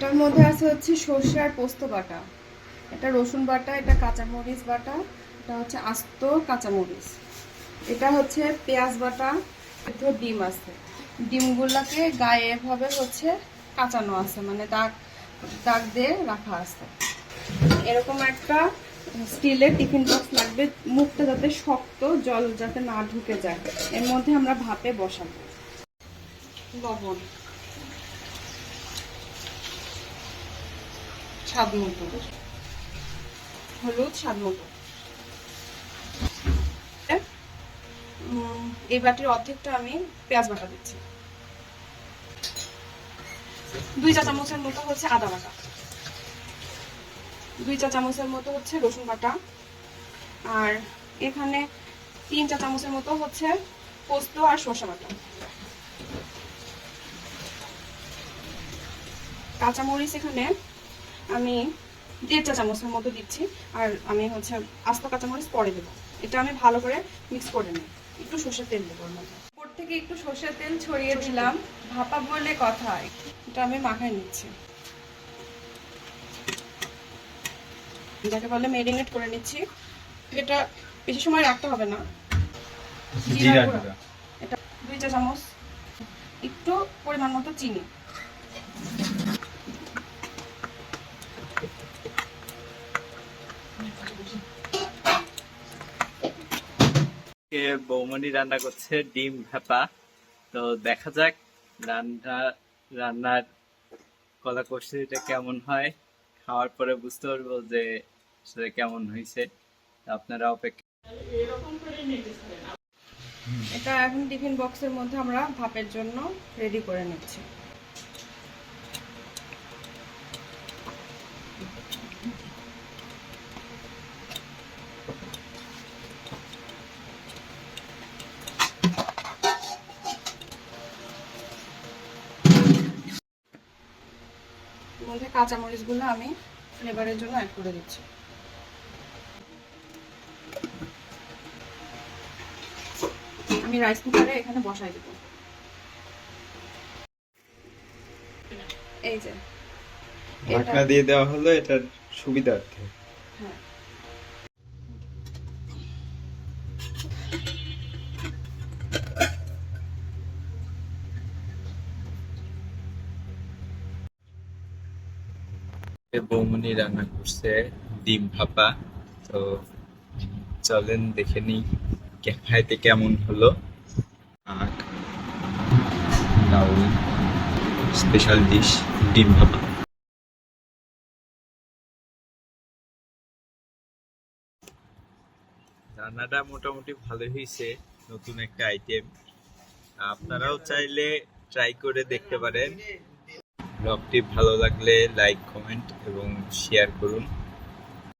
এটার মধ্যে আছে হচ্ছে সর্ষে আর পোস্ত বাটা, এটা রসুন বাটা, এটা কাঁচামরিচ বাটা, এটা হচ্ছে আস্ত কাঁচামরিচ, এটা হচ্ছে পেঁয়াজ বাটা, এতে ডিম আছে। ডিমগুলোকে গায়ে এভাবে হচ্ছে কাঁচানো আছে, মানে দাগ দাগ দিয়ে রাখা আছে। এরকম একটা স্টিলের টিফিন বক্স লাগবে, মুখটা যাতে শক্ত, জল যাতে না ঢুকে যায়। এর মধ্যে আমরা ভাপে বসাবো। লবণ স্বাদ মতো, হলুদ স্বাদ মতো। এই বাটির অর্ধেকটা আমি পেঁয়াজ বাটা দিচ্ছি। 2 চা চামচের মতো হচ্ছে আদা বাটা, 2 চা চামচের মতো হচ্ছে রসুন বাটা, আর এখানে 3 চা চামচের মতো হচ্ছে পোস্ত আর সরষে বাটা। কাঁচামরিচ এখানে আমি 1.5 চা চামচের মতো দিচ্ছি, আর আমি হচ্ছে আস্ত কাঁচামরিচ পরে দেবো। এটা আমি ভালো করে মিক্স করে নিই। একটু সরষের তেল দেবো ওর মধ্যে, উপর থেকে একটু সরষের তেল ছড়িয়ে দিলাম। ভাপা বলে কথা, এটা আমি মাখায় নিচ্ছি, যাকে বলে মেরিনেট করে নিচ্ছি। এটা বেশি সময় রাখতে হবে না। জিরা গুঁড়া এটা 2 চা চামচ, একটু পরিমাণ মতো চিনি। বৌমনি রান্না করছে ডিম ভাপা। তো দেখা যাক রান্নার কলা কৌশলীটা কেমন হয়। খাওয়ার পরে বুঝতে পারবো যে সেটা কেমন হয়েছে। আপনারা অপেক্ষা। এটা এখন টিফিন বক্সের মধ্যে আমরা ভাপের জন্য রেডি করে নিচ্ছি। মধ্যে কাঁচামরিচগুলো আমি ফ্লেভারের জন্য অ্যাড করে দিচ্ছি। আমি রাইস কুকারে এখানে বসাই দেব। এই যে ঢাকনা দিয়ে দেওয়া হলো এটার সুবিধার্থে। হ্যাঁ, বৌমনি রান্না করছে ডিম ভাপা। তো চলেন দেখে নিই খাইতে কেমন হলো। আর স্পেশাল ডিশ ডিম ভাপা। রান্নাটা মোটামুটি ভালো হয়েছে, নতুন একটা আইটেম। আপনারাও চাইলে ট্রাই করে দেখতে পারেন। ব্লগটি ভালো লাগলে লাইক, কমেন্ট এবং শেয়ার করুন।